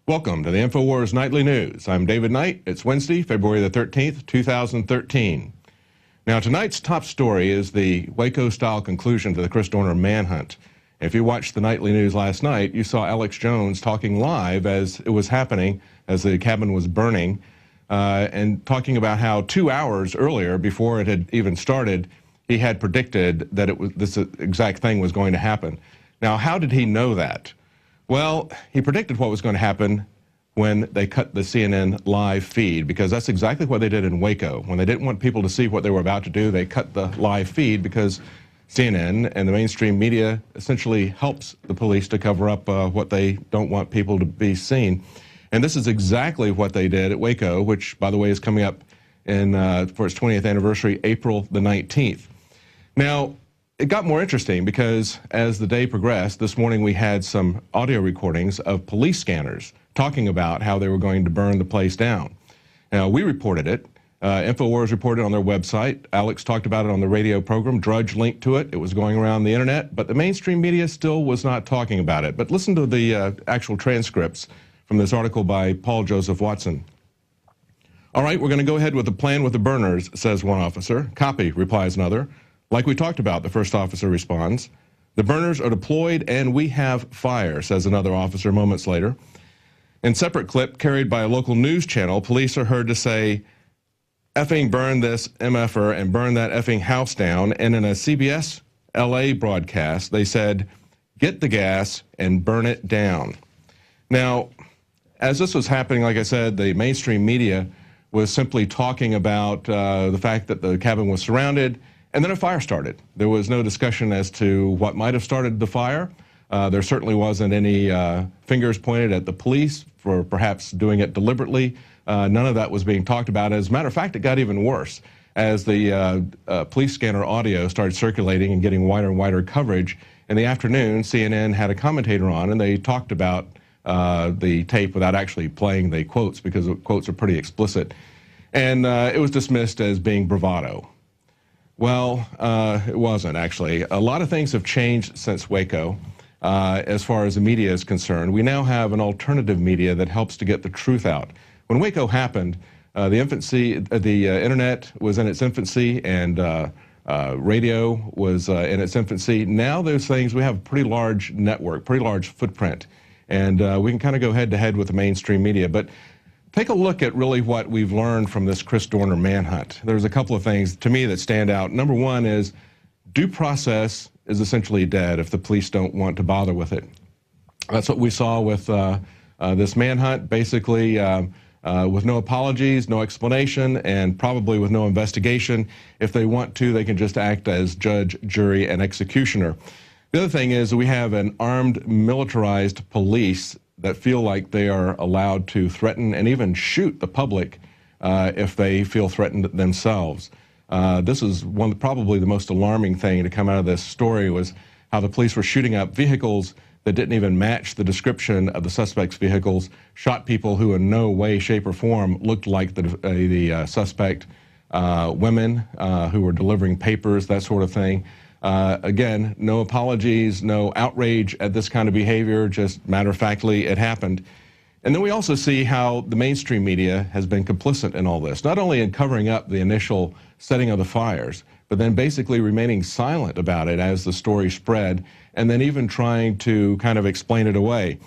Welcome to the Infowars Nightly News. I'm David Knight. It's Wednesday, February the 13th, 2013. Now, tonight's top story is the Waco-style conclusion to the Chris Dorner manhunt. If you watched the nightly news last night, you saw Alex Jones talking live as it was happening, as the cabin was burning, and talking about how 2 hours earlier, before it had even started, he had predicted that this exact thing was going to happen. Now, how did he know that? Well, he predicted what was going to happen when they cut the CNN live feed, because that's exactly what they did in Waco. When they didn't want people to see what they were about to do, they cut the live feed, because CNN and the mainstream media essentially helps the police to cover up what they don't want people to be seen. And this is exactly what they did at Waco, which, by the way, is coming up for its 20th anniversary, April the 19th. Now, it got more interesting because as the day progressed, this morning we had some audio recordings of police scanners talking about how they were going to burn the place down. Now, we reported it. Infowars reported on their website. Alex talked about it on the radio program. Drudge linked to it. It was going around the internet, but the mainstream media still was not talking about it. But listen to the actual transcripts from this article by Paul Joseph Watson. All right, we're going to go ahead with the plan with the burners, says one officer. Copy, replies another. Like we talked about, the first officer responds. The burners are deployed and we have fire, says another officer moments later. In separate clip carried by a local news channel, police are heard to say, effing burn this MFer and burn that effing house down. And in a CBS LA broadcast, they said, get the gas and burn it down. Now, as this was happening, like I said, the mainstream media was simply talking about the fact that the cabin was surrounded. And then a fire started. There was no discussion as to what might have started the fire. There certainly wasn't any fingers pointed at the police for perhaps doing it deliberately. None of that was being talked about. As a matter of fact, it got even worse as the police scanner audio started circulating and getting wider and wider coverage. In the afternoon, CNN had a commentator on, and they talked about the tape without actually playing the quotes, because the quotes are pretty explicit. And it was dismissed as being bravado. Well, it wasn't, actually. A lot of things have changed since Waco as far as the media is concerned. We now have an alternative media that helps to get the truth out. When Waco happened, the internet was in its infancy, and radio was in its infancy. Now those things, we have a pretty large network, pretty large footprint, and we can kind of go head-to-head with the mainstream media. But take a look at really what we've learned from this Chris Dorner manhunt. There's a couple of things to me that stand out. Number one is due process is essentially dead if the police don't want to bother with it. That's what we saw with this manhunt, basically with no apologies, no explanation, and probably with no investigation. If they want to, they can just act as judge, jury, and executioner. The other thing is we have an armed, militarized police that feel like they are allowed to threaten and even shoot the public if they feel threatened themselves. This is probably the most alarming thing to come out of this story, was how the police were shooting up vehicles that didn't even match the description of the suspect's vehicles, shot people who in no way, shape, or form looked like the suspect, women who were delivering papers, that sort of thing. Again, no apologies, no outrage at this kind of behavior, just matter-of-factly it happened. And then we also see how the mainstream media has been complicit in all this, not only in covering up the initial setting of the fires, but then basically remaining silent about it as the story spread, and then even trying to kind of explain it away.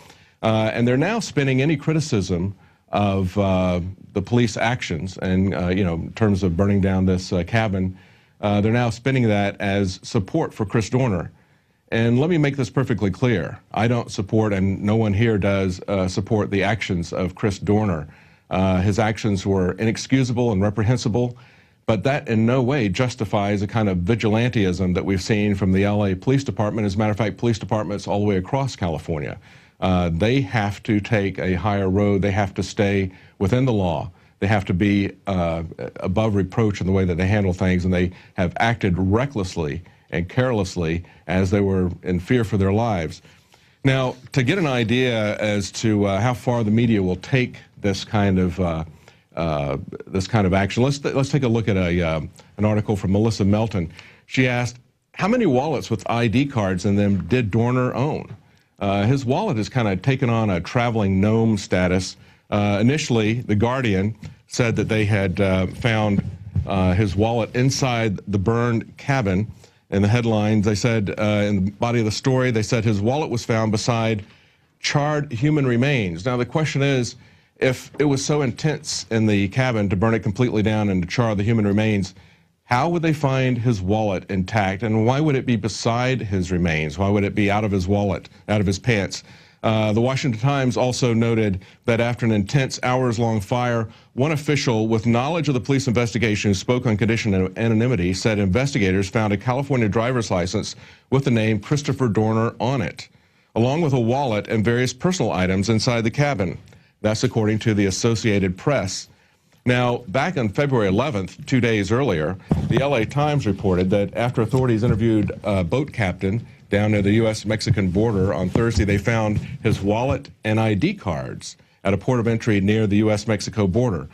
And they're now spinning any criticism of the police actions and, in terms of burning down this cabin, they're now spinning that as support for Chris Dorner. And let me make this perfectly clear. I don't support, and no one here does, support the actions of Chris Dorner. His actions were inexcusable and reprehensible, but that in no way justifies a kind of vigilantism that we've seen from the LA Police Department. As a matter of fact, police departments all the way across California. They have to take a higher road. They have to stay within the law. They have to be above reproach in the way that they handle things, and they have acted recklessly and carelessly as they were in fear for their lives. Now, to get an idea as to how far the media will take this kind of action, let's take a look at an article from Melissa Melton. She asked, how many wallets with ID cards in them did Dorner own? his wallet has kind of taken on a traveling gnome status. Initially, The Guardian said that they had found his wallet inside the burned cabin. In the headlines, they said, in the body of the story, they said his wallet was found beside charred human remains. Now, the question is, if it was so intense in the cabin to burn it completely down and to char the human remains, how would they find his wallet intact? And why would it be beside his remains? Why would it be out of his wallet, out of his pants? The Washington Times also noted that after an intense hours-long fire, one official with knowledge of the police investigation who spoke on condition of anonymity said investigators found a California driver's license with the name Christopher Dorner on it, along with a wallet and various personal items inside the cabin. That's according to the Associated Press. Now, back on February 11th, 2 days earlier, the LA Times reported that after authorities interviewed a boat captain down near the U.S.-Mexican border on Thursday, they found his wallet and ID cards at a port of entry near the U.S.-Mexico border.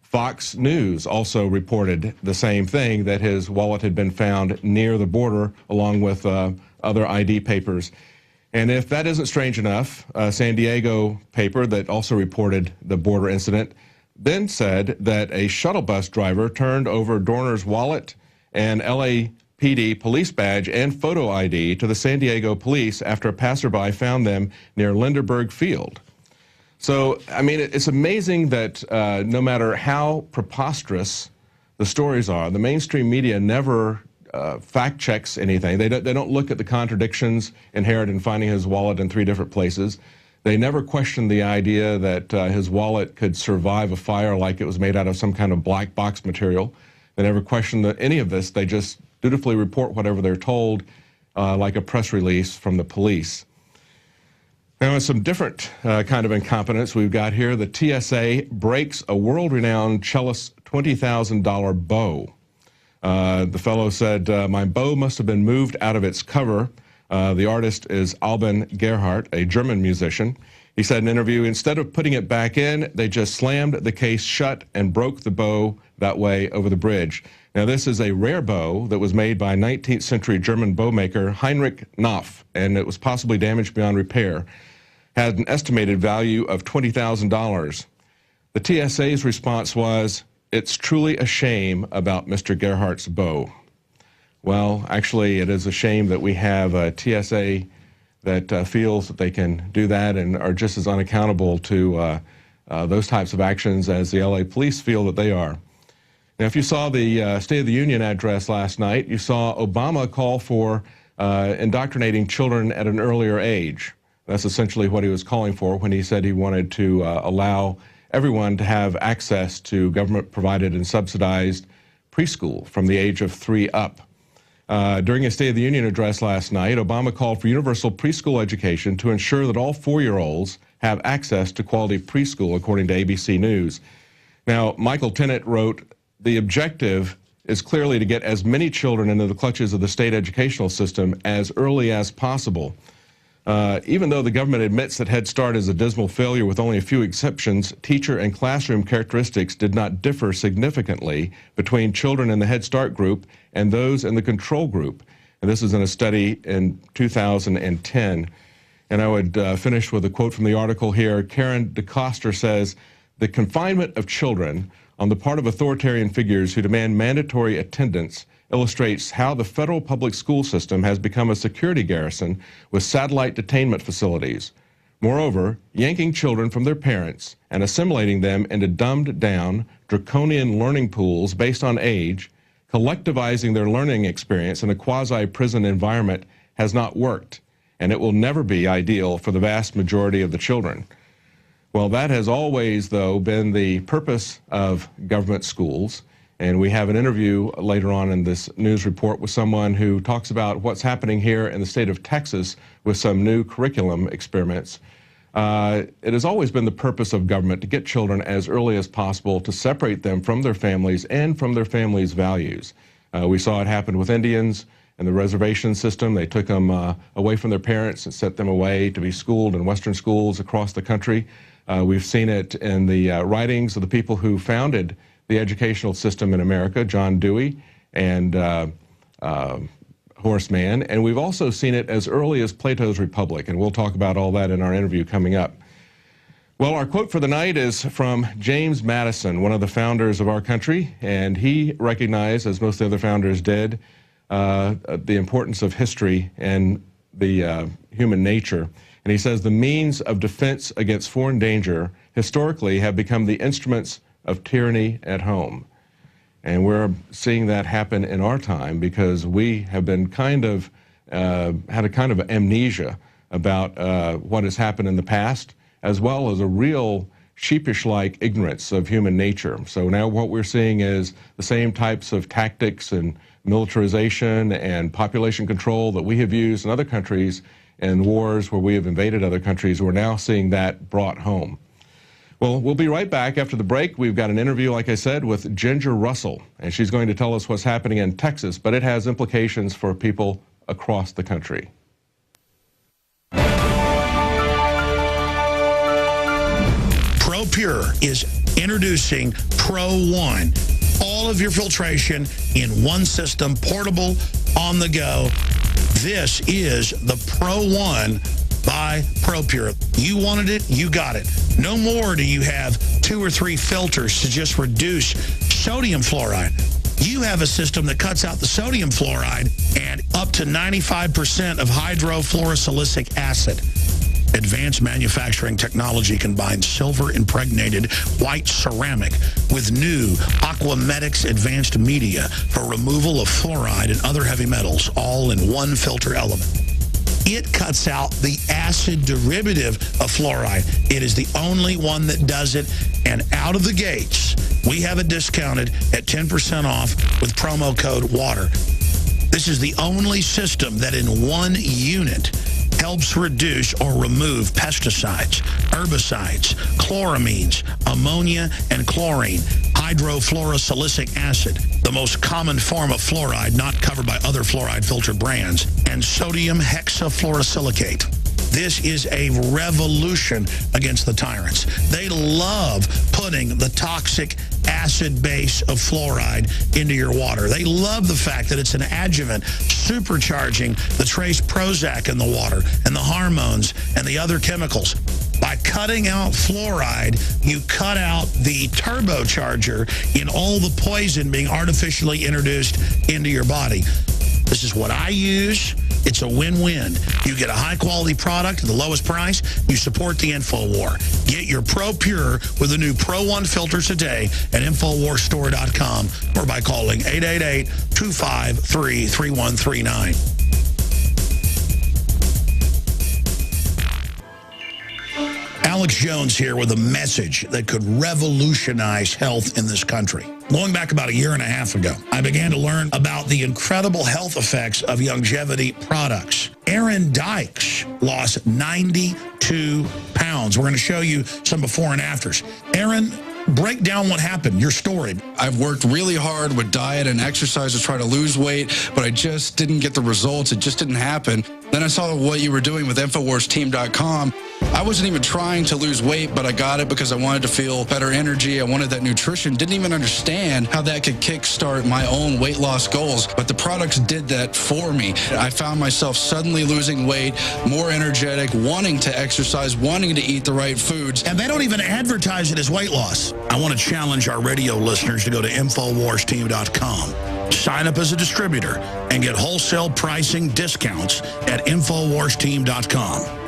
Fox News also reported the same thing, that his wallet had been found near the border along with other ID papers. And if that isn't strange enough, a San Diego paper that also reported the border incident then said that a shuttle bus driver turned over Dorner's wallet and LAPD police badge and photo ID to the San Diego police after a passerby found them near Lindenberg Field. So, I mean, it's amazing that no matter how preposterous the stories are, the mainstream media never fact checks anything. They don't look at the contradictions inherent in finding his wallet in 3 different places. They never questioned the idea that his wallet could survive a fire like it was made out of some kind of black box material. They never questioned any of this. They just dutifully report whatever they're told, like a press release from the police. Now, in some different kind of incompetence we've got here, the TSA breaks a world-renowned cellist's $20,000 bow. The fellow said, my bow must have been moved out of its cover. The artist is Alban Gerhardt, a German musician. He said in an interview, instead of putting it back in, they just slammed the case shut and broke the bow that way over the bridge. Now, this is a rare bow that was made by 19th century German bow maker Heinrich Knopf, and it was possibly damaged beyond repair. Had an estimated value of $20,000. The TSA's response was, it's truly a shame about Mr. Gerhardt's bow. Well, actually, it is a shame that we have a TSA that feels that they can do that and are just as unaccountable to those types of actions as the LA police feel that they are. Now, if you saw the State of the Union address last night, you saw Obama call for indoctrinating children at an earlier age. That's essentially what he was calling for when he said he wanted to allow everyone to have access to government-provided and subsidized preschool from the age of 3 up. During his State of the Union address last night, Obama called for universal preschool education to ensure that all 4-year-olds have access to quality preschool, according to ABC News. Now, Michael Tennant wrote, the objective is clearly to get as many children into the clutches of the state educational system as early as possible. Even though the government admits that Head Start is a dismal failure with only a few exceptions, teacher and classroom characteristics did not differ significantly between children in the Head Start group and those in the control group. And this is in a study in 2010. And I would finish with a quote from the article here. Karen DeCoster says, the confinement of children on the part of authoritarian figures who demand mandatory attendance illustrates how the federal public school system has become a security garrison with satellite detainment facilities. Moreover, yanking children from their parents and assimilating them into dumbed-down, draconian learning pools based on age, collectivizing their learning experience in a quasi-prison environment has not worked, and it will never be ideal for the vast majority of the children. Well, that has always, though, been the purpose of government schools. And we have an interview later on in this news report with someone who talks about what's happening here in the state of Texas with some new curriculum experiments. It has always been the purpose of government to get children as early as possible to separate them from their families and from their families' values. We saw it happen with Indians and the reservation system. They took them away from their parents and sent them away to be schooled in Western schools across the country. We've seen it in the writings of the people who founded the educational system in America, John Dewey and horseman, and we've also seen it as early as Plato's Republic, and we'll talk about all that in our interview coming up. Well, our quote for the night is from James Madison, one of the founders of our country, and he recognized, as most of the other founders did, the importance of history and the human nature. And he says, the means of defense against foreign danger historically have become the instruments of tyranny at home. And we're seeing that happen in our time because we have been kind of, had a kind of amnesia about what has happened in the past, as well as a real sheepish-like ignorance of human nature. So now what we're seeing is the same types of tactics and militarization and population control that we have used in other countries in wars where we have invaded other countries. We're now seeing that brought home. Well, we'll be right back after the break. We've got an interview, like I said, with Ginger Russell, and she's going to tell us what's happening in Texas, but it has implications for people across the country. ProPure is introducing Pro One. All of your filtration in one system, portable, on the go. This is the Pro One by ProPure. You wanted it, you got it. No more do you have 2 or 3 filters to just reduce sodium fluoride. You have a system that cuts out the sodium fluoride and up to 95% of hydrofluorosilicic acid. Advanced manufacturing technology combines silver-impregnated white ceramic with new Aquamedics advanced media for removal of fluoride and other heavy metals, all in one filter element. It cuts out the acid derivative of fluoride. It is the only one that does it, and out of the gates, we have it discounted at 10% off with promo code WATER. This is the only system that in one unit helps reduce or remove pesticides, herbicides, chloramines, ammonia, and chlorine, hydrofluorosilicic acid, the most common form of fluoride not covered by other fluoride filter brands, and sodium hexafluorosilicate. This is a revolution against the tyrants. They love putting the toxic acid base of fluoride into your water. They love the fact that it's an adjuvant supercharging the trace Prozac in the water and the hormones and the other chemicals. By cutting out fluoride, you cut out the turbocharger in all the poison being artificially introduced into your body. This is what I use. It's a win-win. You get a high-quality product at the lowest price. You support the InfoWar. Get your ProPure with the new Pro One filters today at InfoWarsStore.com or by calling 888-253-3139. Alex Jones here with a message that could revolutionize health in this country. Going back about 1.5 years ago, I began to learn about the incredible health effects of longevity products. Aaron Dykes lost 92 pounds. We're going to show you some before and afters. Aaron, break down what happened, your story. I've worked really hard with diet and exercise to try to lose weight, but I just didn't get the results. It just didn't happen. Then I saw what you were doing with InfoWarsTeam.com. I wasn't even trying to lose weight, but I got it because I wanted to feel better energy. I wanted that nutrition. Didn't even understand how that could kickstart my own weight loss goals, but the products did that for me. I found myself suddenly losing weight, more energetic, wanting to exercise, wanting to eat the right foods. And they don't even advertise it as weight loss. I want to challenge our radio listeners to go to InfoWarsTeam.com. Sign up as a distributor and get wholesale pricing discounts at InfoWarsTeam.com.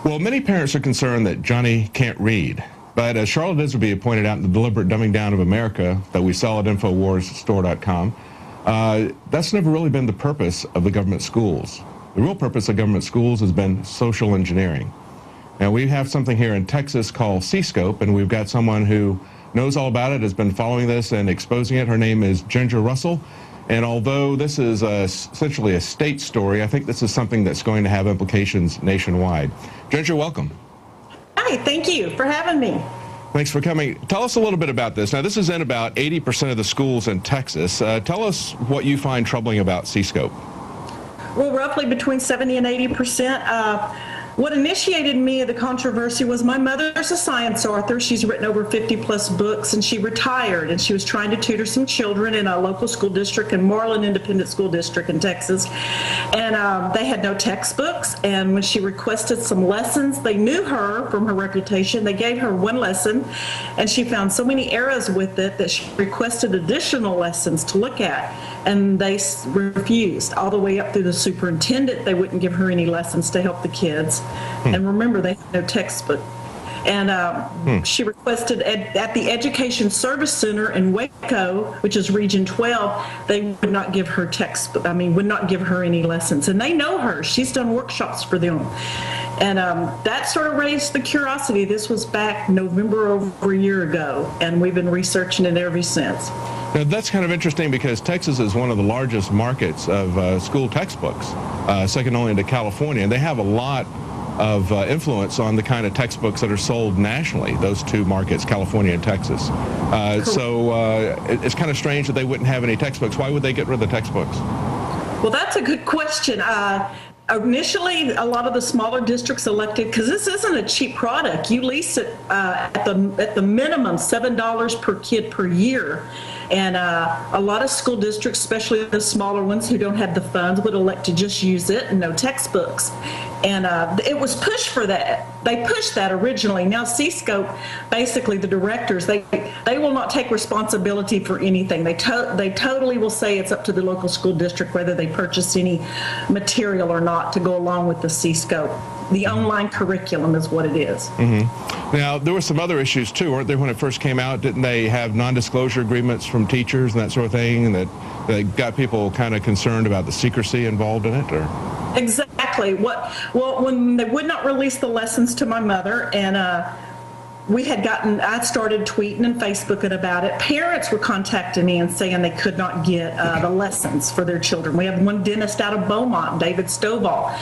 Well, many parents are concerned that Johnny can't read. But as Charlotte Iserby pointed out in the deliberate dumbing down of America that we sell at InfoWarsStore.com, that's never really been the purpose of the government schools. The real purpose of government schools has been social engineering. Now, we have something here in Texas called C-Scope, and we've got someone who knows all about it, has been following this and exposing it. Her name is Ginger Russell. And although this is essentially a state story, I think this is something that's going to have implications nationwide. Ginger, welcome. Hi, thank you for having me. Thanks for coming. Tell us a little bit about this. Now, this is in about 80% of the schools in Texas. Tell us what you find troubling about C-Scope. Well, roughly between 70 and 80%. What initiated me of the controversy was my mother's a science author. She's written over 50-plus books, and she retired, and she was trying to tutor some children in a local school district in Marlin Independent School District in Texas. And they had no textbooks, and when she requested some lessons, they knew her from her reputation. They gave her one lesson, and she found so many errors with it that she requested additional lessons to look at, and they refused. All the way up through the superintendent, they wouldn't give her any lessons to help the kids. And remember, they had no textbook. And she requested at the Education Service Center in Waco, which is Region 12, they would not give her textbook. Would not give her any lessons. And they know her. She's done workshops for them. And that sort of raised the curiosity. This was back November, over a year ago, and we've been researching it ever since. Now, that's kind of interesting because Texas is one of the largest markets of school textbooks, second only to California. And they have a lot of influence on the kind of textbooks that are sold nationally, those two markets, California and Texas. So it's kind of strange that they wouldn't have any textbooks. Why would they get rid of the textbooks? Well, that's a good question. Initially, a lot of the smaller districts elected, because this isn't a cheap product. You lease it at the minimum $7 per kid per year. And a lot of school districts, especially the smaller ones who don't have the funds, would elect to just use it and no textbooks. And it was pushed for that. They pushed that originally. Now C-Scope, basically the directors, they will not take responsibility for anything. They totally will say it's up to the local school district whether they purchase any material or not to go along with the C-Scope. The online curriculum is what it is. Mm-hmm. Now, there were some other issues too, weren't there, when it first came out? Didn't they have non-disclosure agreements from teachers and that sort of thing that got people kind of concerned about the secrecy involved in it? Or? Exactly. Well, when they would not release the lessons to my mother, and I started tweeting and Facebooking about it. Parents were contacting me and saying they could not get the lessons for their children. We have one dentist out of Beaumont, David Stovall,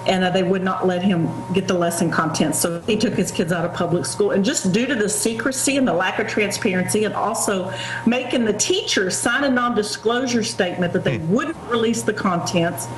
and they would not let him get the lesson content. So he took his kids out of public school. And just due to the secrecy and the lack of transparency, and also making the teachers sign a non-disclosure statement that they wouldn't release the contents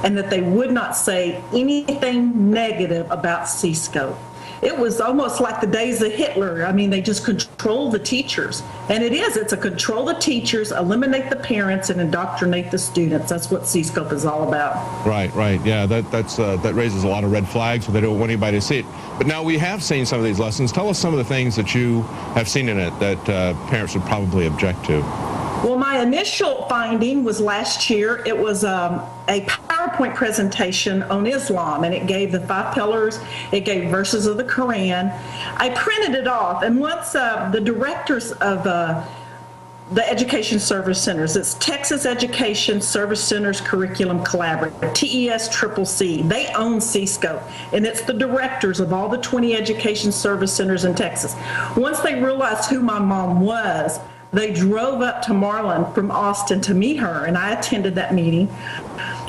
and that they would not say anything negative about C-Scope. It was almost like the days of Hitler. They just control the teachers. And it's a control the teachers, eliminate the parents, and indoctrinate the students. That's what C-Scope is all about. Right. Yeah, that raises a lot of red flags, but they don't want anybody to see it. But now we have seen some of these lessons. Tell us some of the things that you have seen in it that parents would probably object to. Well, my initial finding was last year. It was a PowerPoint presentation on Islam, and it gave the 5 pillars. It gave verses of the Quran. I printed it off, and once the directors of the Education Service Centers, it's Texas Education Service Centers Curriculum Collaborative, TESCCC. They own C-Scope, and it's the directors of all the 20 Education Service Centers in Texas. Once they realized who my mom was, they drove up to Marlin from Austin to meet her, and I attended that meeting.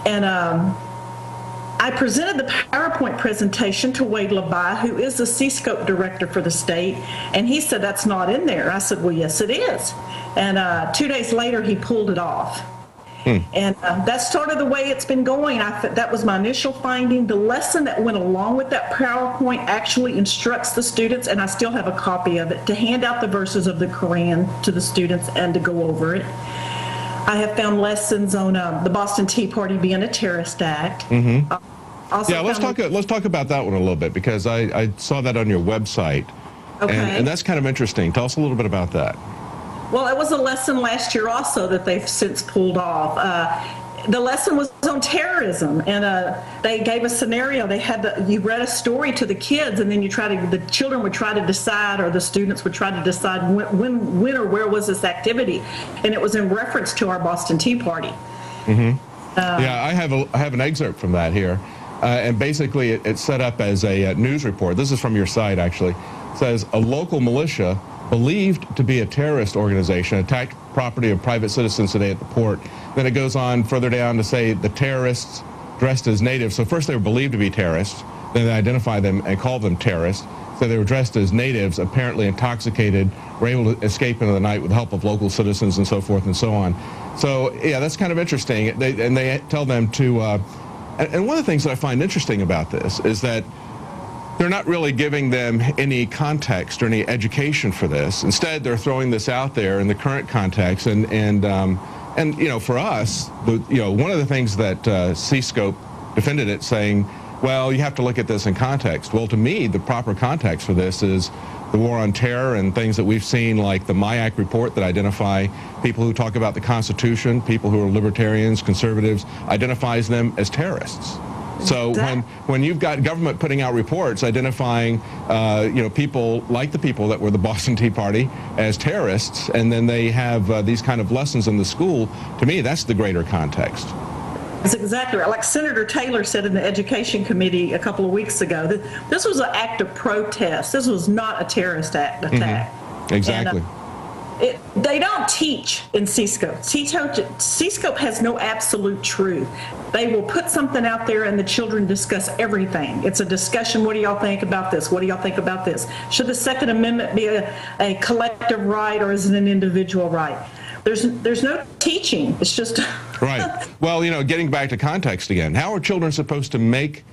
And I presented the PowerPoint presentation to Wade Labai, who is the C-Scope director for the state, and he said, that's not in there. I said, well, yes, it is. And 2 days later, he pulled it off. And that's sort of the way it's been going. That was my initial finding. The lesson that went along with that PowerPoint actually instructs the students, and I still have a copy of it, to hand out the verses of the Quran to the students and to go over it. I have found lessons on the Boston Tea Party being a terrorist act. Mm-hmm. Let's talk about that one a little bit, because I saw that on your website. Okay. And that's kind of interesting. Tell us a little bit about that. Well, it was a lesson last year also that they've since pulled off. The lesson was on terrorism, and they gave a scenario. You read a story to the kids, and then the children would try to decide, or the students would try to decide when or where was this activity, and it was in reference to our Boston Tea Party. Mm-hmm. I have an excerpt from that here, and basically it's set up as a news report. This is from your site, actually. It says a local militia believed to be a terrorist organization attacked property of private citizens today at the port. Then it goes on further down to say the terrorists dressed as natives. So first they were believed to be terrorists, then they identified them and called them terrorists. So they were dressed as natives, apparently intoxicated, were able to escape into the night with the help of local citizens and so forth and so on. So yeah, that's kind of interesting. They tell them to, and one of the things that I find interesting about this is that they're not really giving them any context or any education for this. Instead, they're throwing this out there in the current context. And you know, for us, one of the things that C-Scope defended it, saying, well, you have to look at this in context. Well, to me, the proper context for this is the war on terror and things that we've seen, like the MIAC report that identify people who talk about the Constitution, people who are libertarians, conservatives, identifies them as terrorists. So when you've got government putting out reports identifying, people like the people that were the Boston Tea Party as terrorists, and then they have these kind of lessons in the school, to me, that's the greater context. That's exactly right. Like Senator Taylor said in the Education Committee a couple of weeks ago, that this was an act of protest. This was not a terrorist attack. Mm-hmm. Exactly. And, they don't teach in C-Scope. C-Scope has no absolute truth. They will put something out there and the children discuss everything. It's a discussion. What do y'all think about this? What do y'all think about this? Should the Second Amendment be a collective right, or is it an individual right? There's no teaching. It's just right. Well, getting back to context again, how are children supposed to make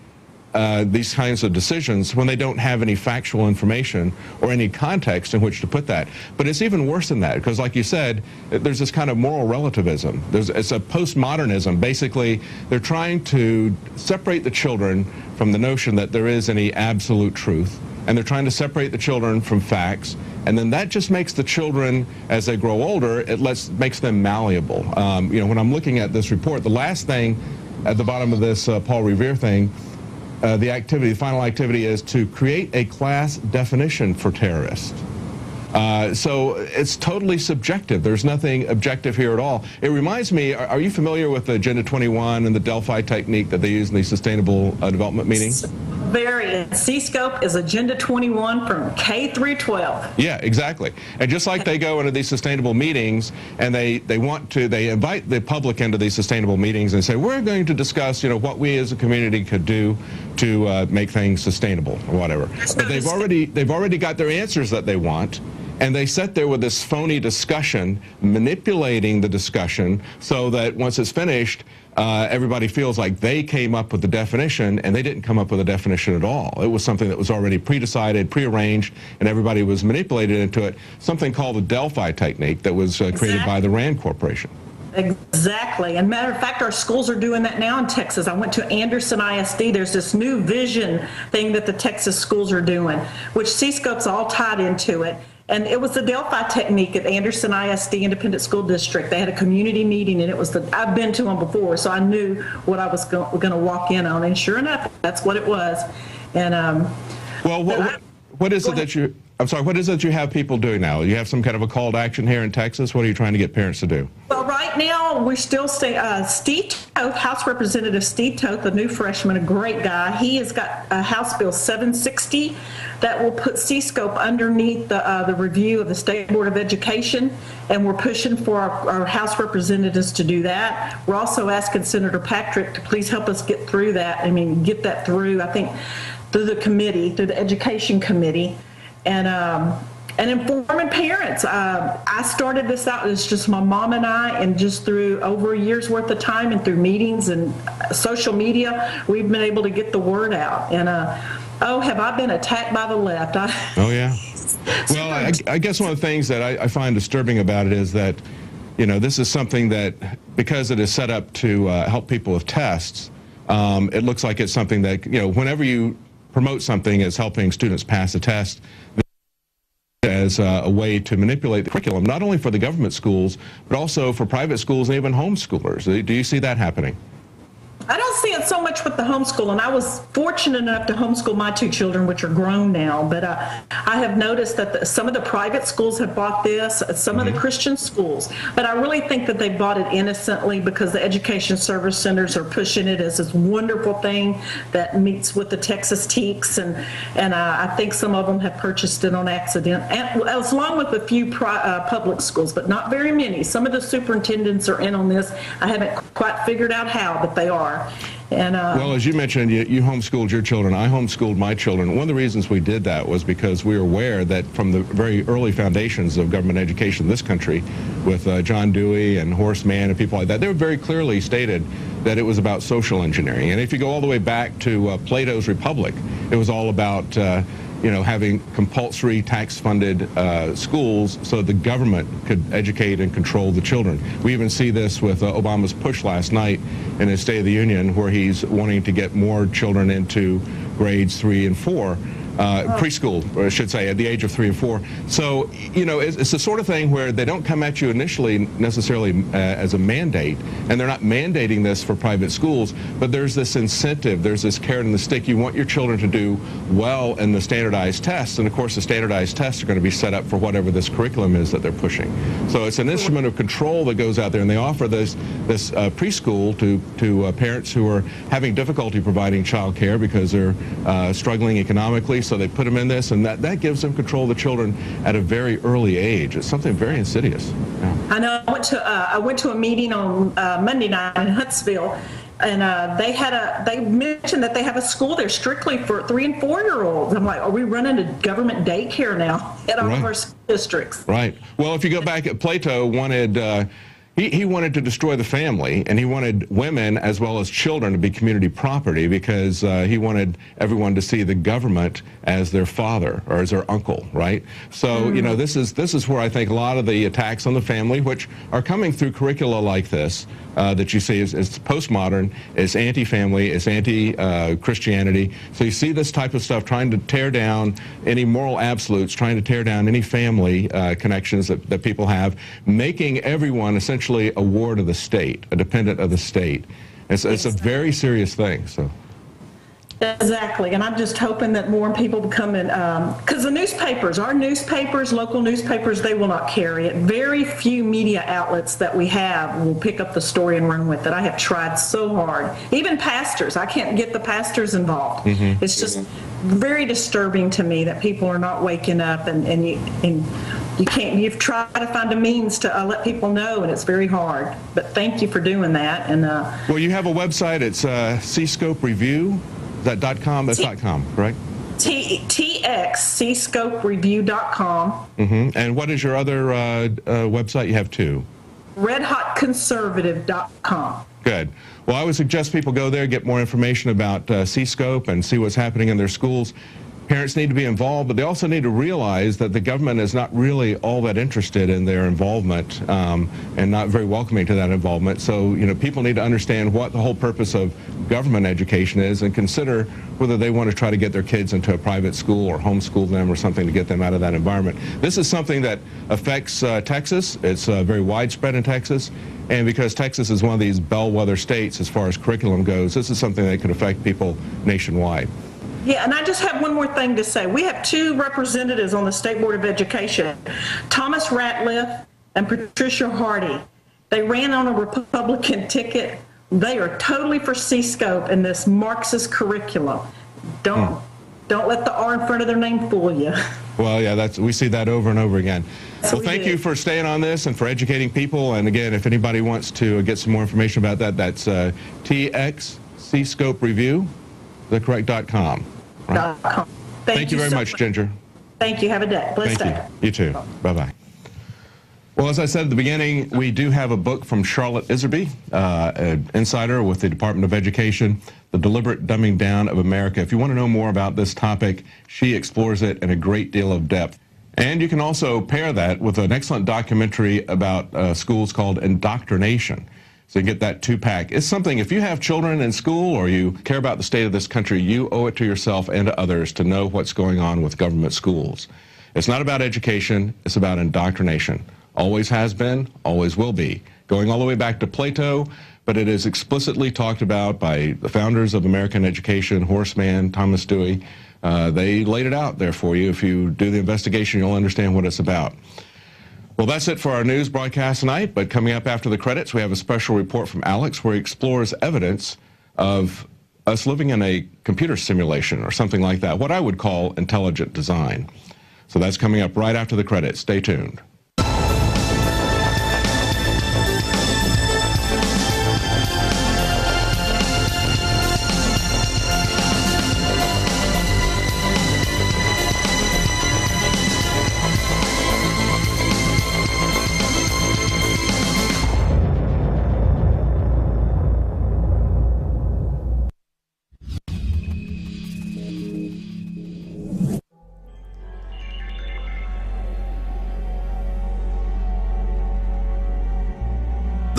these kinds of decisions when they don't have any factual information or any context in which to put that? But it's even worse than that, because like you said, there's this kind of moral relativism. It's a postmodernism. Basically, they're trying to separate the children from the notion that there is any absolute truth, and they're trying to separate the children from facts. And then that just makes the children, as they grow older, it makes them malleable. When I'm looking at this report, the last thing at the bottom of this Paul Revere thing, the final activity is to create a class definition for terrorists. So it's totally subjective. There's nothing objective here at all. It reminds me, are you familiar with the Agenda 21 and the Delphi technique that they use in these Sustainable Development meetings? Very. C-Scope is Agenda 21 from K through 12. Yeah, exactly. And just like they go into these sustainable meetings and they invite the public into these sustainable meetings and say, we're going to discuss, what we as a community could do to make things sustainable or whatever. But they've already got their answers that they want. And they sit there with this phony discussion, manipulating the discussion so that once it's finished, everybody feels like they came up with the definition, and they didn't come up with a definition at all. It was something that was already pre-decided, pre-arranged, and everybody was manipulated into it. Something called the Delphi technique that was created by the Rand Corporation. Exactly. And matter of fact, our schools are doing that now in Texas. I went to Anderson ISD. There's this new vision thing that the Texas schools are doing, which C-Scope's all tied into it. And it was the Delphi technique at Anderson ISD Independent School District. They had a community meeting, and it was I've been to them before, so I knew what I was going to walk in on. And sure enough, that's what it was. And well, what is it that you? I'm sorry. What is it you have people doing now? You have some kind of a call to action here in Texas. What are you trying to get parents to do? Well, right now we're still staying. Steve Toth, House Representative Steve Toth, a new freshman, a great guy. He has got House Bill 760 that will put C-Scope underneath the review of the State Board of Education, and we're pushing for our House representatives to do that. We're also asking Senator Patrick to please help us get through that. I mean, get that through, I think, through the committee, through the Education Committee. And informing parents. I started this out as just my mom and I, and just through over a year's worth of time and through meetings and social media, we've been able to get the word out. And have I been attacked by the left? Oh, yeah. Well, I guess one of the things that I find disturbing about it is that, this is something that, because it is set up to help people with tests, it looks like it's something that, whenever you promote something as helping students pass a test, as a way to manipulate the curriculum, not only for the government schools, but also for private schools and even homeschoolers. Do you see that happening? I don't see it so much with the homeschool, and I was fortunate enough to homeschool my two children, which are grown now, but I have noticed that some of the private schools have bought this, some of the Christian schools, but I really think that they bought it innocently because the education service centers are pushing it as this wonderful thing that meets with the Texas TEKS, and I think some of them have purchased it on accident, and as long with a few public schools, but not very many. Some of the superintendents are in on this. I haven't quite figured out how, but they are. And, well, as you mentioned, you homeschooled your children. I homeschooled my children. One of the reasons we did that was because we were aware that from the very early foundations of government education in this country, with John Dewey and Horace Mann and people like that, they were very clearly stated that it was about social engineering. And if you go all the way back to Plato's Republic, it was all about having compulsory tax-funded schools so the government could educate and control the children. We even see this with Obama's push last night in his State of the Union, where he's wanting to get more children into grades 3 and 4. Preschool, or I should say, at the age of 3 and 4. So, it's the sort of thing where they don't come at you initially necessarily as a mandate, and they're not mandating this for private schools, but there's this incentive, there's this carrot and the stick. You want your children to do well in the standardized tests, and of course the standardized tests are going to be set up for whatever this curriculum is that they're pushing. So it's an instrument of control that goes out there, and they offer this preschool to parents who are having difficulty providing child care because they're struggling economically. So they put them in this, and that gives them control of the children at a very early age. It's something very insidious. Yeah. I know. I went to a meeting on Monday night in Huntsville, and they mentioned that they have a school there strictly for 3 and 4-year-olds. I'm like, are we running a government daycare now at all of our school districts? Right. Well, if you go back, Plato wanted. He wanted to destroy the family, and he wanted women as well as children to be community property because he wanted everyone to see the government as their father or as their uncle, right? So, this is where I think a lot of the attacks on the family, which are coming through curricula like this, that you see is postmodern, is anti-family, is anti-Christianity. So you see this type of stuff trying to tear down any moral absolutes, trying to tear down any family connections that people have, making everyone essentially a ward of the state, a dependent of the state. It's a very serious thing. So. Exactly, and I'm just hoping that more people become in, because the newspapers, our newspapers, local newspapers, they will not carry it. Very few media outlets that we have will pick up the story and run with it. I have tried so hard. Even pastors, I can't get the pastors involved. Mm-hmm. It's just very disturbing to me that people are not waking up, and you can't. You've tried to find a means to let people know, and it's very hard. But thank you for doing that. And well, you have a website. It's C-Scope Review. Is that .com? That's .com, correct? TXCScopeReview.com. Mm-hmm. And what is your other website? You have two. RedHotConservative.com. Good. Well, I would suggest people go there, get more information about C-Scope and see what's happening in their schools. Parents need to be involved, but they also need to realize that the government is not really all that interested in their involvement and not very welcoming to that involvement. So, people need to understand what the whole purpose of government education is and consider whether they want to try to get their kids into a private school or homeschool them or something to get them out of that environment. This is something that affects Texas. It's very widespread in Texas. And because Texas is one of these bellwether states as far as curriculum goes, this is something that could affect people nationwide. Yeah, and I just have one more thing to say. We have two representatives on the State Board of Education, Thomas Ratliff and Patricia Hardy. They ran on a Republican ticket. They are totally for C-Scope and this Marxist curriculum. Don't let the R in front of their name fool you. Well, yeah, we see that over and over again. Yes, well, thank you for staying on this and for educating people. And again, if anybody wants to get some more information about that, that's TXCScope Review. The correct.com. Right. Thank you very much, Ginger. Thank you. Have a day. Blessed day. You too. Bye-bye. Well, as I said at the beginning, we do have a book from Charlotte Iserby, an insider with the Department of Education, The Deliberate Dumbing Down of America. If you want to know more about this topic, she explores it in a great deal of depth. And you can also pair that with an excellent documentary about schools called Indoctrination. So you get that two-pack. It's something, if you have children in school or you care about the state of this country, you owe it to yourself and to others to know what's going on with government schools. It's not about education, it's about indoctrination. Always has been, always will be. Going all the way back to Plato, but it is explicitly talked about by the founders of American education, Horace Mann, Thomas Dewey. They laid it out there for you. If you do the investigation, you'll understand what it's about. Well, that's it for our news broadcast tonight, but coming up after the credits, we have a special report from Alex where he explores evidence of us living in a computer simulation or something like that, what I would call intelligent design. So that's coming up right after the credits. Stay tuned.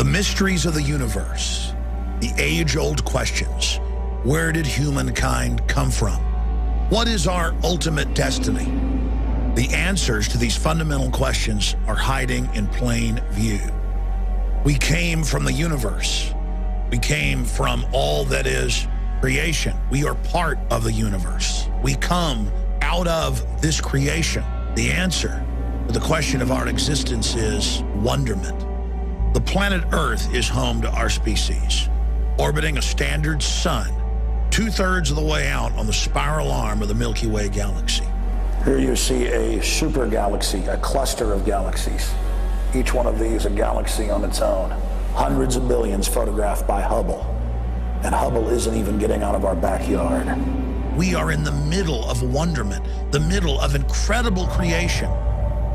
The mysteries of the universe, the age-old questions. Where did humankind come from? What is our ultimate destiny? The answers to these fundamental questions are hiding in plain view. We came from the universe. We came from all that is creation. We are part of the universe. We come out of this creation. The answer to the question of our existence is wonderment. The planet Earth is home to our species, orbiting a standard sun, 2/3 of the way out on the spiral arm of the Milky Way galaxy. Here you see a super galaxy, a cluster of galaxies. Each one of these a galaxy on its own. Hundreds of billions photographed by Hubble. And Hubble isn't even getting out of our backyard. We are in the middle of wonderment, the middle of incredible creation.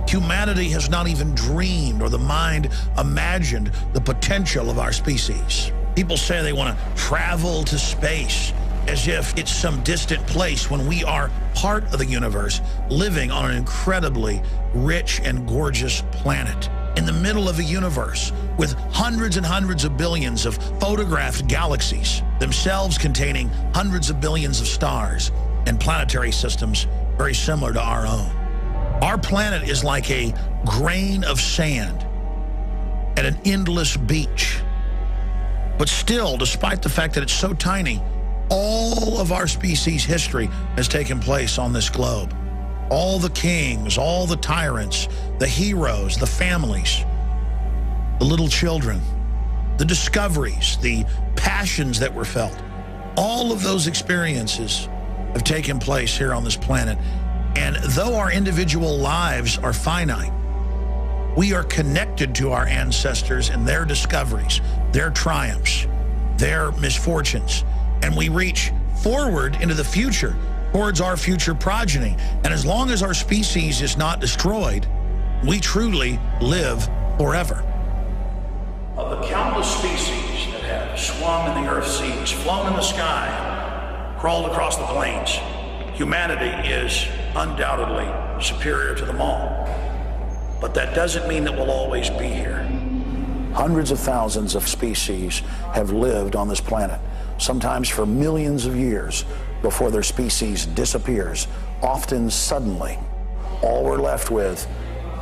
Humanity has not even dreamed or the mind imagined the potential of our species. People say they want to travel to space as if it's some distant place when we are part of the universe, living on an incredibly rich and gorgeous planet. In the middle of a universe with hundreds and hundreds of billions of photographed galaxies, themselves containing hundreds of billions of stars and planetary systems very similar to our own. Our planet is like a grain of sand at an endless beach. But still, despite the fact that it's so tiny, all of our species' history has taken place on this globe. All the kings, all the tyrants, the heroes, the families, the little children, the discoveries, the passions that were felt. All of those experiences have taken place here on this planet. And though our individual lives are finite, we are connected to our ancestors and their discoveries, their triumphs, their misfortunes. And we reach forward into the future towards our future progeny. And as long as our species is not destroyed, we truly live forever. Of the countless species that have swum in the Earth's seas, flown in the sky, crawled across the plains, humanity is undoubtedly superior to them all. But that doesn't mean that we'll always be here. Hundreds of thousands of species have lived on this planet, sometimes for millions of years before their species disappears, often suddenly. All we're left with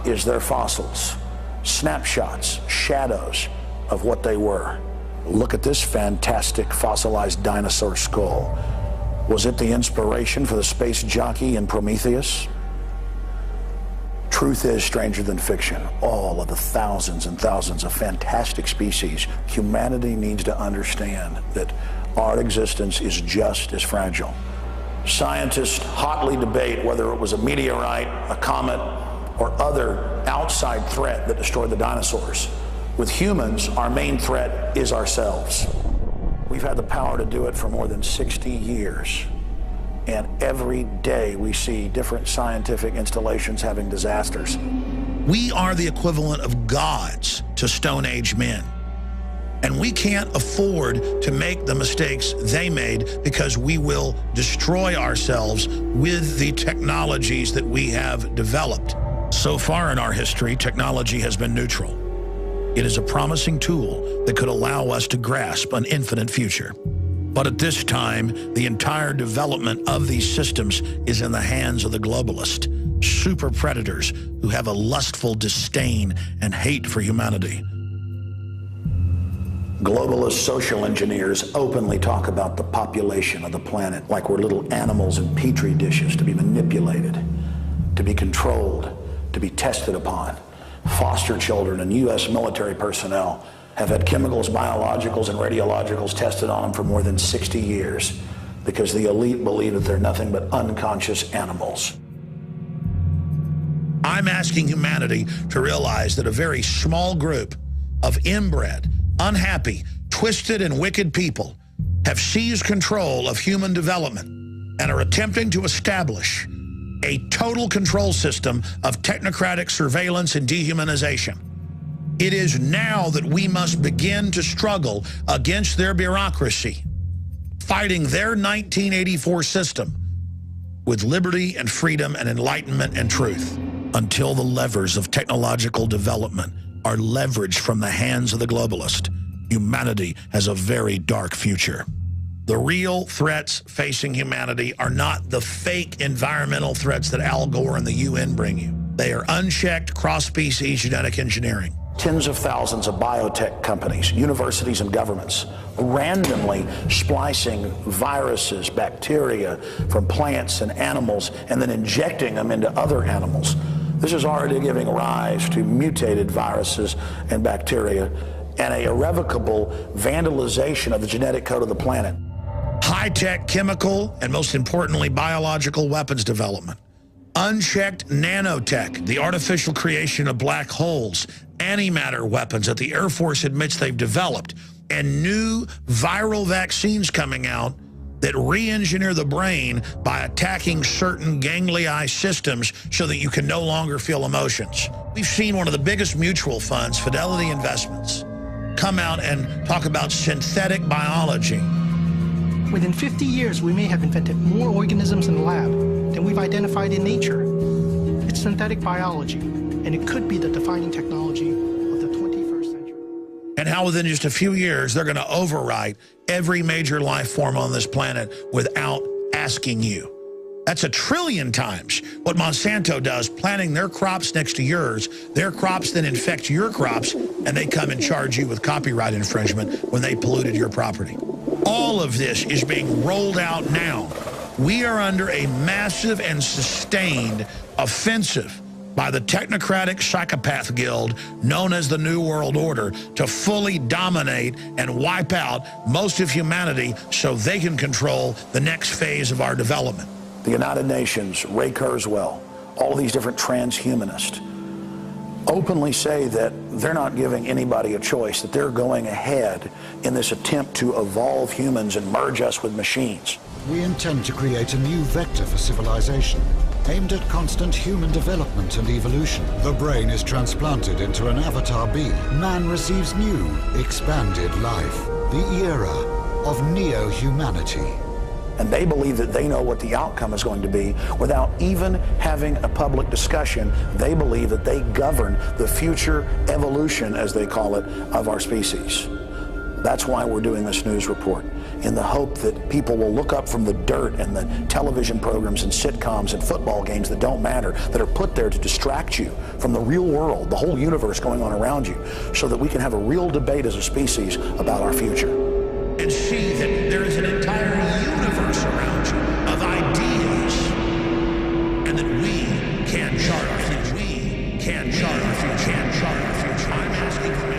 is their fossils, snapshots, shadows of what they were. Look at this fantastic fossilized dinosaur skull. Was it the inspiration for the space jockey in Prometheus? Truth is stranger than fiction. All of the thousands and thousands of fantastic species, humanity needs to understand that our existence is just as fragile. Scientists hotly debate whether it was a meteorite, a comet, or other outside threat that destroyed the dinosaurs. With humans, our main threat is ourselves. We've had the power to do it for more than 60 years. And every day we see different scientific installations having disasters. We are the equivalent of gods to Stone Age men. And we can't afford to make the mistakes they made because we will destroy ourselves with the technologies that we have developed. So far in our history, technology has been neutral. It is a promising tool that could allow us to grasp an infinite future. But at this time, the entire development of these systems is in the hands of the globalist, super predators who have a lustful disdain and hate for humanity. Globalist social engineers openly talk about the population of the planet like we're little animals in petri dishes to be manipulated, to be controlled, to be tested upon. Foster children and U.S. military personnel have had chemicals, biologicals, and radiologicals tested on them for more than 60 years because the elite believe that they're nothing but unconscious animals. I'm asking humanity to realize that a very small group of inbred, unhappy, twisted, and wicked people have seized control of human development and are attempting to establish a total control system of technocratic surveillance and dehumanization. It is now that we must begin to struggle against their bureaucracy, fighting their 1984 system with liberty and freedom and enlightenment and truth until the levers of technological development are leveraged from the hands of the globalist, humanity has a very dark future. The real threats facing humanity are not the fake environmental threats that Al Gore and the UN bring you. They are unchecked cross-species genetic engineering. Tens of thousands of biotech companies, universities, and governments randomly splicing viruses, bacteria from plants and animals, and then injecting them into other animals. This is already giving rise to mutated viruses and bacteria and a irrevocable vandalization of the genetic code of the planet. High-tech chemical and, most importantly, biological weapons development. Unchecked nanotech, the artificial creation of black holes, antimatter weapons that the Air Force admits they've developed, and new viral vaccines coming out that re-engineer the brain by attacking certain ganglion systems so that you can no longer feel emotions. We've seen one of the biggest mutual funds, Fidelity Investments, come out and talk about synthetic biology. Within 50 years, we may have invented more organisms in the lab than we've identified in nature. It's synthetic biology, and it could be the defining technology of the 21st century. And how within just a few years, they're going to overwrite every major life form on this planet without asking you. That's 1 trillion times what Monsanto does, planting their crops next to yours. Their crops then infect your crops, and they come and charge you with copyright infringement when they polluted your property. All of this is being rolled out now. We are under a massive and sustained offensive by the technocratic psychopath guild known as the New World Order to fully dominate and wipe out most of humanity so they can control the next phase of our development. The United Nations, Ray Kurzweil, all these different transhumanists openly say that they're not giving anybody a choice, that they're going ahead in this attempt to evolve humans and merge us with machines. We intend to create a new vector for civilization, aimed at constant human development and evolution. The brain is transplanted into an avatar being. Man receives new, expanded life. The era of neo-humanity. And they believe that they know what the outcome is going to be without even having a public discussion. They believe that they govern the future evolution, as they call it, of our species. That's why we're doing this news report, in the hope that people will look up from the dirt and the television programs and sitcoms and football games that don't matter, that are put there to distract you from the real world, the whole universe going on around you, so that we can have a real debate as a species about our future. And see that there is an entire universe around you of ideas, and that we can chart our future. We can chart our future. Can chart our future. I'm asking for it.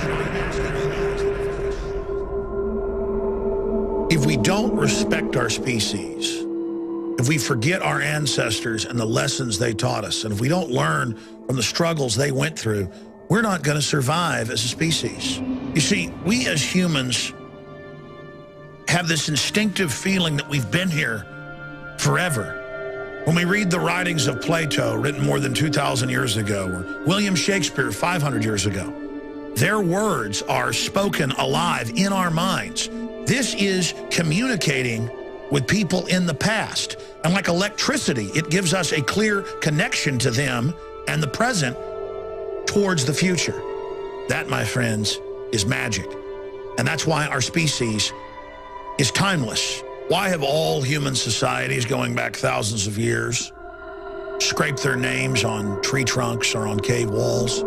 If we don't respect our species, if we forget our ancestors and the lessons they taught us, and if we don't learn from the struggles they went through, we're not going to survive as a species. You see, we as humans have this instinctive feeling that we've been here forever. When we read the writings of Plato, written more than 2,000 years ago, or William Shakespeare 500 years ago, their words are spoken alive in our minds. This is communicating with people in the past. And like electricity, it gives us a clear connection to them and the present towards the future. That, my friends, is magic. And that's why our species is timeless. Why have all human societies going back thousands of years scraped their names on tree trunks or on cave walls?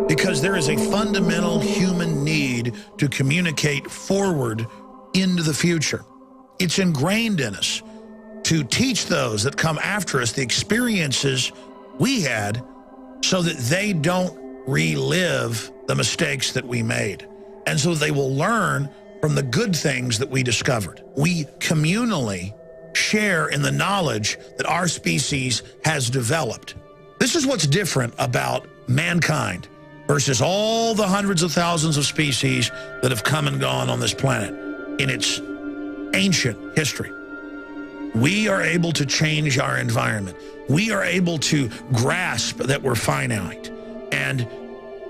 Because there is a fundamental human need to communicate forward into the future. It's ingrained in us to teach those that come after us the experiences we had so that they don't relive the mistakes that we made. And so they will learn from the good things that we discovered. We communally share in the knowledge that our species has developed. This is what's different about mankind versus all the hundreds of thousands of species that have come and gone on this planet in its ancient history. We are able to change our environment. We are able to grasp that we're finite, and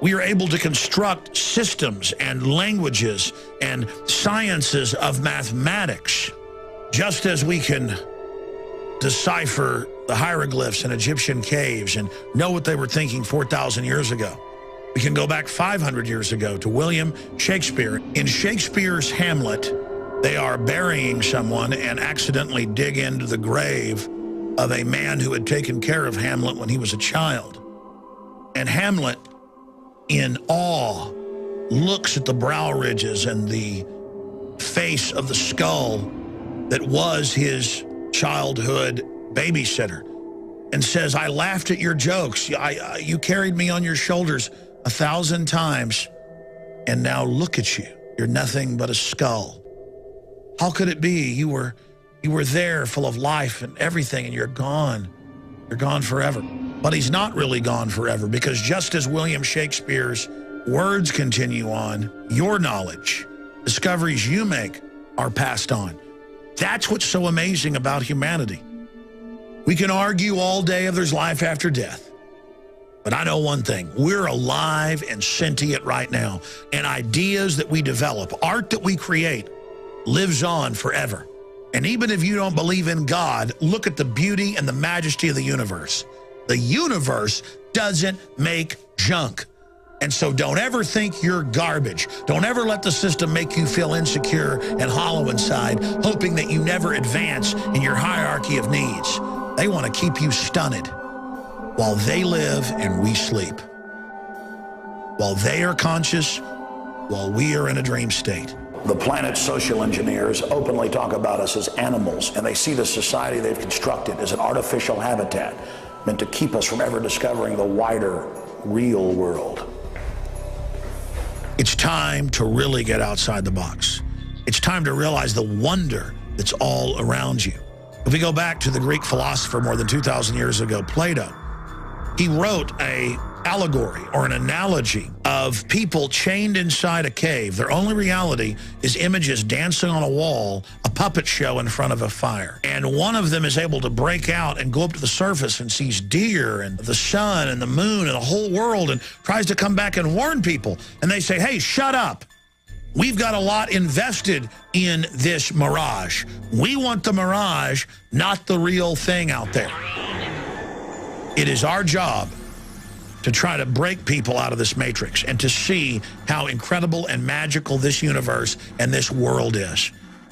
we are able to construct systems and languages and sciences of mathematics, just as we can decipher the hieroglyphs in Egyptian caves and know what they were thinking 4,000 years ago. We can go back 500 years ago to William Shakespeare. In Shakespeare's Hamlet, they are burying someone and accidentally dig into the grave of a man who had taken care of Hamlet when he was a child. And Hamlet, in awe, looks at the brow ridges and the face of the skull that was his childhood babysitter and says, I laughed at your jokes. You carried me on your shoulders 1,000 times, and now look at you. You're nothing but a skull. How could it be? You were there full of life and everything, and you're gone. You're gone forever. But he's not really gone forever, because just as William Shakespeare's words continue on, your knowledge, discoveries you make are passed on. That's what's so amazing about humanity. We can argue all day if there's life after death. But I know one thing, we're alive and sentient right now. And ideas that we develop, art that we create, lives on forever. And even if you don't believe in God, look at the beauty and the majesty of the universe. The universe doesn't make junk. And so don't ever think you're garbage. Don't ever let the system make you feel insecure and hollow inside, hoping that you never advance in your hierarchy of needs. They want to keep you stunted while they live and we sleep. While they are conscious, while we are in a dream state. The planet's social engineers openly talk about us as animals, and they see the society they've constructed as an artificial habitat meant to keep us from ever discovering the wider, real world. It's time to really get outside the box. It's time to realize the wonder that's all around you. If we go back to the Greek philosopher more than 2,000 years ago, Plato, he wrote an allegory or an analogy of people chained inside a cave. Their only reality is images dancing on a wall, a puppet show in front of a fire. And one of them is able to break out and go up to the surface and sees deer and the sun and the moon and the whole world and tries to come back and warn people. And they say, hey, shut up. We've got a lot invested in this mirage. We want the mirage, not the real thing out there. It is our job to try to break people out of this matrix and to see how incredible and magical this universe and this world is.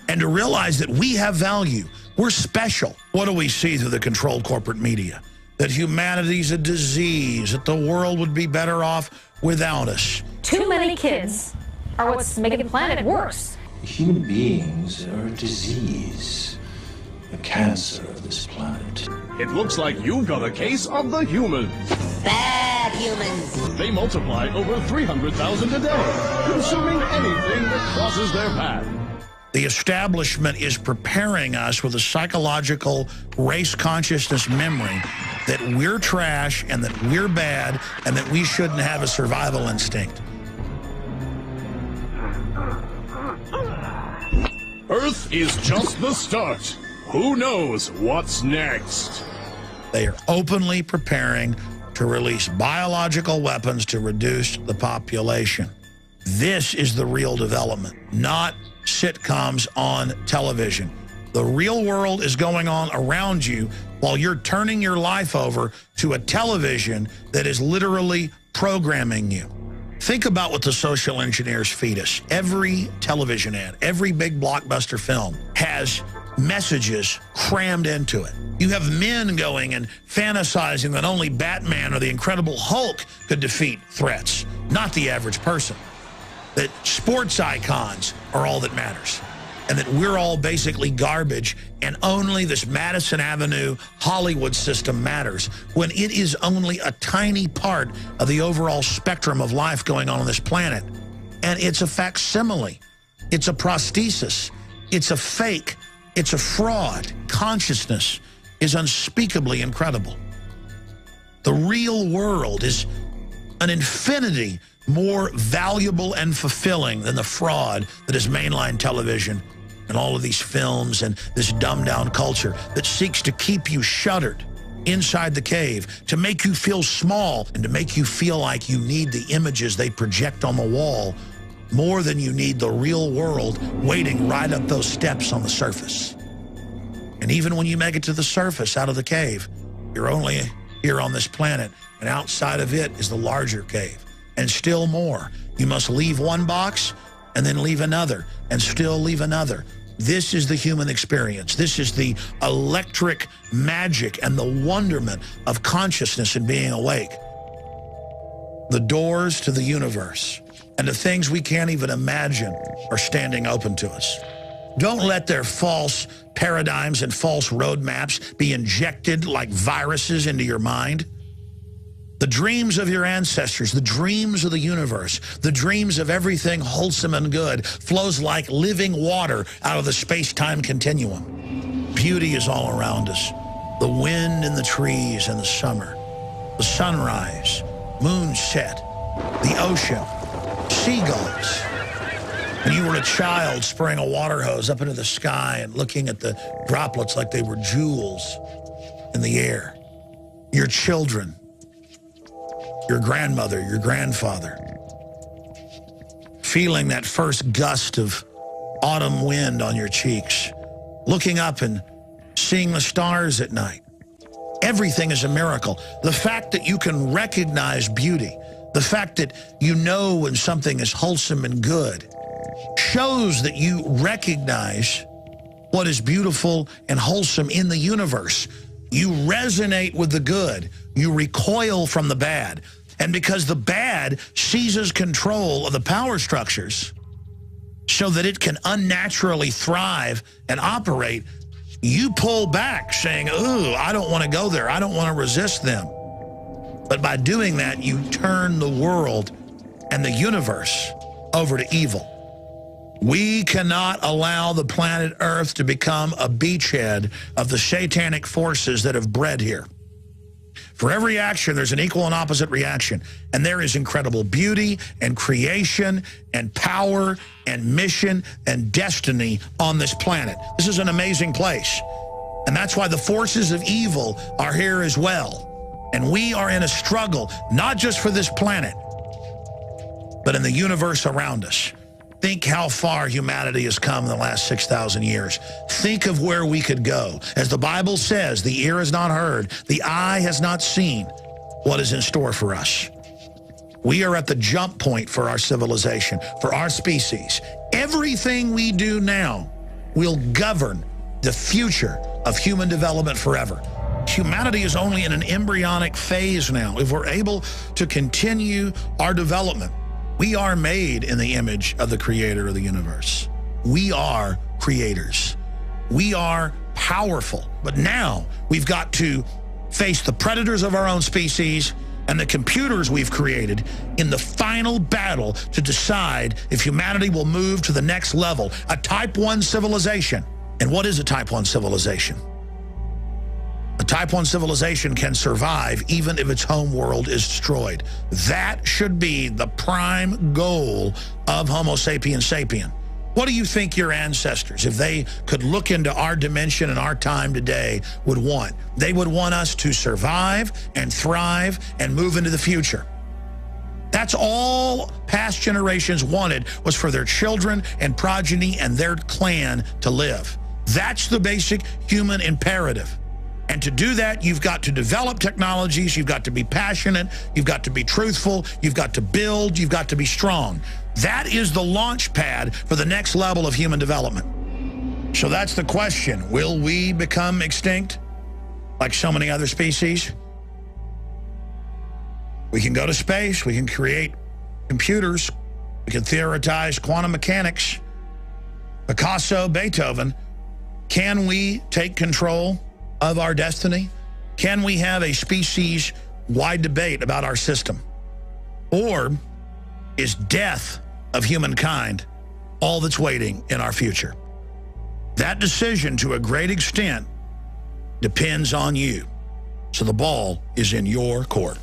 And to realize that we have value. We're special. What do we see through the controlled corporate media? That humanity's a disease, that the world would be better off without us. Too many kids are what's making the planet worse. Human beings are a disease, a cancer of this planet. It looks like you've got a case of the humans. Bad humans. They multiply over 300,000 a day, consuming anything that crosses their path. The establishment is preparing us with a psychological race consciousness memory that we're trash and that we're bad and that we shouldn't have a survival instinct. Earth is just the start. Who knows what's next? They are openly preparing to release biological weapons to reduce the population. This is the real development, not sitcoms on television. The real world is going on around you while you're turning your life over to a television that is literally programming you. Think about what the social engineers feed us. Every television ad, every big blockbuster film has messages crammed into it. You have men going and fantasizing that only Batman or the Incredible Hulk could defeat threats, not the average person. That sports icons are all that matters. And that we're all basically garbage and only this Madison Avenue Hollywood system matters, when it is only a tiny part of the overall spectrum of life going on this planet. And it's a facsimile. It's a prosthesis. It's a fake. It's a fraud. Consciousness is unspeakably incredible. The real world is an infinity more valuable and fulfilling than the fraud that is mainline television and all of these films and this dumbed-down culture that seeks to keep you shuttered inside the cave, to make you feel small and to make you feel like you need the images they project on the wall more than you need the real world waiting right up those steps on the surface. And even when you make it to the surface out of the cave, you're only here on this planet, and outside of it is the larger cave. and still more. You must leave one box and then leave another and still leave another. This is the human experience. This is the electric magic and the wonderment of consciousness and being awake. The doors to the universe and the things we can't even imagine are standing open to us. Don't let their false paradigms and false roadmaps be injected like viruses into your mind. The dreams of your ancestors, the dreams of the universe, the dreams of everything wholesome and good flows like living water out of the space-time continuum. Beauty is all around us. The wind in the trees in the summer, the sunrise, moonset, the ocean, seagulls. When you were a child spraying a water hose up into the sky and looking at the droplets like they were jewels in the air. Your children, your grandmother, your grandfather, feeling that first gust of autumn wind on your cheeks, looking up and seeing the stars at night. Everything is a miracle. The fact that you can recognize beauty, the fact that you know when something is wholesome and good, shows that you recognize what is beautiful and wholesome in the universe. You resonate with the good. You recoil from the bad. And because the bad seizes control of the power structures so that it can unnaturally thrive and operate, you pull back saying, ooh, I don't want to go there. I don't want to resist them. But by doing that, you turn the world and the universe over to evil. We cannot allow the planet Earth to become a beachhead of the satanic forces that have bred here. For every action, there's an equal and opposite reaction. And there is incredible beauty and creation and power and mission and destiny on this planet. This is an amazing place. And that's why the forces of evil are here as well. And we are in a struggle, not just for this planet, but in the universe around us. Think how far humanity has come in the last 6,000 years. Think of where we could go. As the Bible says, the ear has not heard, the eye has not seen what is in store for us. We are at the jump point for our civilization, for our species. Everything we do now will govern the future of human development forever. Humanity is only in an embryonic phase now. If we're able to continue our development, we are made in the image of the creator of the universe. We are creators. We are powerful. But now we've got to face the predators of our own species and the computers we've created in the final battle to decide if humanity will move to the next level, a Type 1 civilization. And what is a Type 1 civilization? A Type 1 civilization can survive even if its home world is destroyed. That should be the prime goal of Homo sapiens sapien. What do you think your ancestors, if they could look into our dimension and our time today, would want? They would want us to survive and thrive and move into the future. That's all past generations wanted, was for their children and progeny and their clan to live. That's the basic human imperative. And to do that, you've got to develop technologies, you've got to be passionate, you've got to be truthful, you've got to build, you've got to be strong. That is the launch pad for the next level of human development. So that's the question. Will we become extinct like so many other species? We can go to space, we can create computers, we can theorize quantum mechanics, Picasso, Beethoven. Can we take control of our destiny? Can we have a species-wide debate about our system? Or is death of humankind all that's waiting in our future? That decision, to a great extent, depends on you. So the ball is in your court.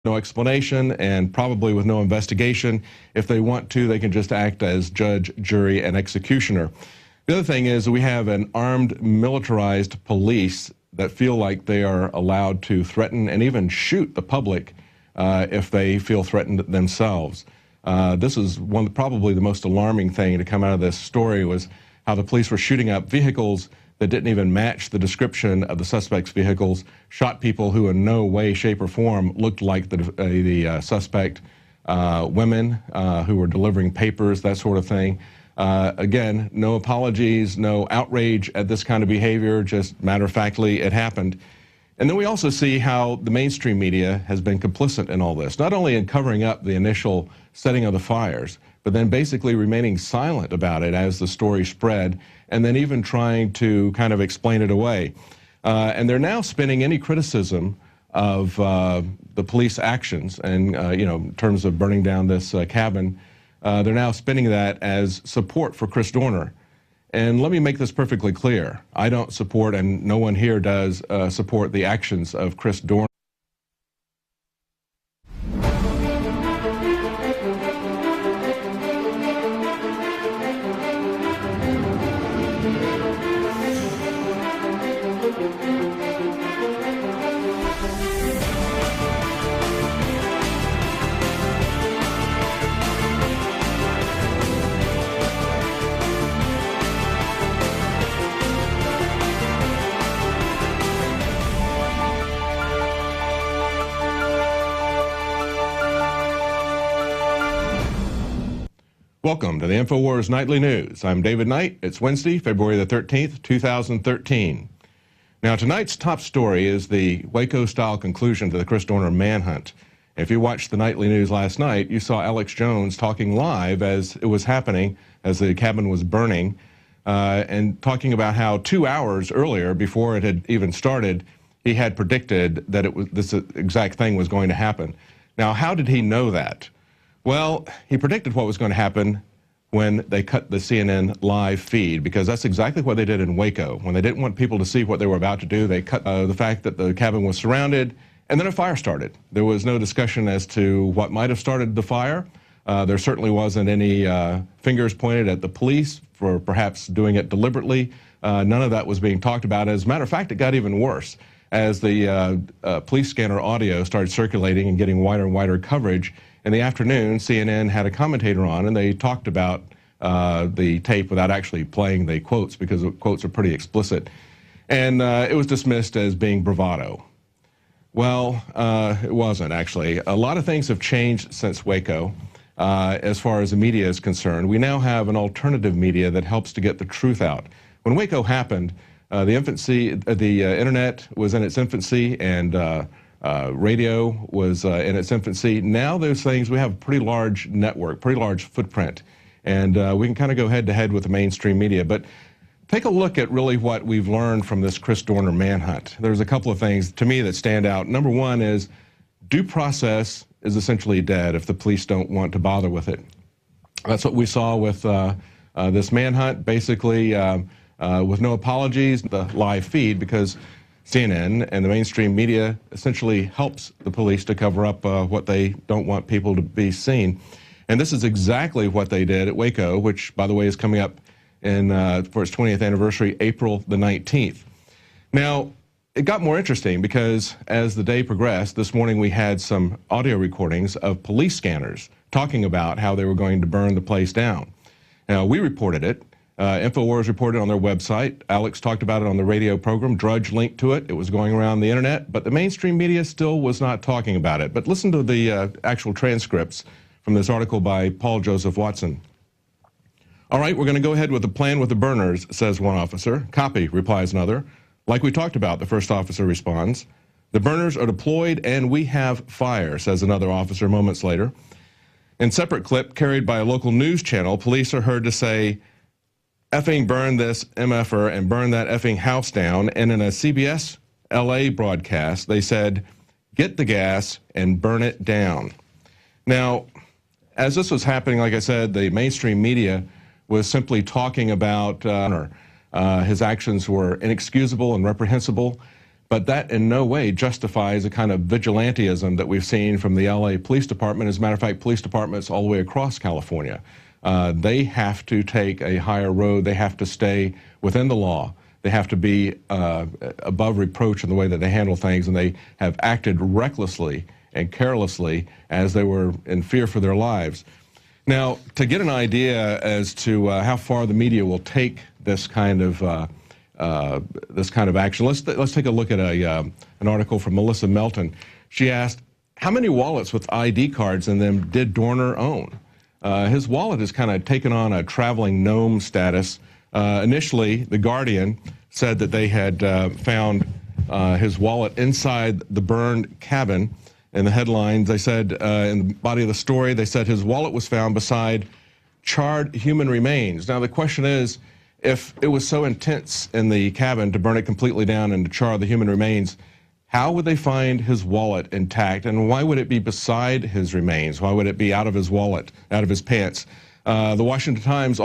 no explanation and probably with no investigation. If they want to, they can just act as judge, jury, and executioner. The other thing is we have an armed, militarized police that feel like they are allowed to threaten and even shoot the public if they feel threatened themselves. This is probably the most alarming thing to come out of this story was how the police were shooting up vehicles that didn't even match the description of the suspect's vehicles, shot people who in no way, shape, or form looked like the suspect, women who were delivering papers, that sort of thing. Again, no apologies, no outrage at this kind of behavior, just matter-of-factly it happened. And then we also see how the mainstream media has been complicit in all this, not only in covering up the initial setting of the fires, but then basically remaining silent about it as the story spread, and then even trying to kind of explain it away. And they're now spinning any criticism of the police actions and, in terms of burning down this cabin, they're now spinning that as support for Chris Dorner. And let me make this perfectly clear. I don't support, and no one here does, support the actions of Chris Dorner. Welcome to the Infowars Nightly News. I'm David Knight. It's Wednesday, February the 13th, 2013. Now, tonight's top story is the Waco-style conclusion to the Chris Dorner manhunt. If you watched the nightly news last night, you saw Alex Jones talking live as it was happening, as the cabin was burning, and talking about how 2 hours earlier, before it had even started, he had predicted that this exact thing was going to happen. Now, how did he know that? Well, he predicted what was going to happen when they cut the CNN live feed, because that's exactly what they did in Waco. When they didn't want people to see what they were about to do, they cut the fact that the cabin was surrounded, and then a fire started. There was no discussion as to what might have started the fire. There certainly wasn't any fingers pointed at the police for perhaps doing it deliberately. None of that was being talked about. As a matter of fact, it got even worse. As the police scanner audio started circulating and getting wider and wider coverage, in the afternoon, CNN had a commentator on, and they talked about the tape without actually playing the quotes, because the quotes are pretty explicit. And it was dismissed as being bravado. Well, it wasn't, actually. A lot of things have changed since Waco as far as the media is concerned. We now have an alternative media that helps to get the truth out. When Waco happened, the internet was in its infancy, and radio was in its infancy. Now those things, we have a pretty large network, pretty large footprint, and we can kind of go head-to-head with the mainstream media. But take a look at really what we've learned from this Chris Dorner manhunt. There's a couple of things to me that stand out. Number one is due process is essentially dead if the police don't want to bother with it. That's what we saw with this manhunt, basically with no apologies, the live feed, because CNN and the mainstream media essentially helps the police to cover up what they don't want people to be seen. And this is exactly what they did at Waco, which, by the way, is coming up for its 20th anniversary, April the 19th. Now, it got more interesting because as the day progressed, this morning we had some audio recordings of police scanners talking about how they were going to burn the place down. Now, we reported it. Infowars reported on their website. Alex talked about it on the radio program. Drudge linked to it. It was going around the internet, but the mainstream media still was not talking about it. But listen to the actual transcripts from this article by Paul Joseph Watson. All right, we're going to go ahead with the plan with the burners, says one officer. Copy, replies another. Like we talked about, the first officer responds. The burners are deployed and we have fire, says another officer moments later. In separate clip carried by a local news channel, police are heard to say, effing burn this MFer and burn that effing house down. And in a CBS LA broadcast, they said, get the gas and burn it down. Now, as this was happening, like I said, the mainstream media was simply talking about his actions were inexcusable and reprehensible. But that in no way justifies the kind of vigilantism that we've seen from the LA Police Department. As a matter of fact, police departments all the way across California, they have to take a higher road. They have to stay within the law. They have to be above reproach in the way that they handle things, and they have acted recklessly and carelessly as they were in fear for their lives. Now, to get an idea as to how far the media will take this kind of action, let's take a look at an article from Melissa Melton. She asked, how many wallets with ID cards in them did Dorner own? His wallet has kind of taken on a traveling gnome status. Initially, The Guardian said that they had found his wallet inside the burned cabin. In the headlines, they said, in the body of the story, they said his wallet was found beside charred human remains. Now, the question is, if it was so intense in the cabin to burn it completely down and to char the human remains, how would they find his wallet intact? And why would it be beside his remains? Why would it be out of his wallet, out of his pants? The Washington Times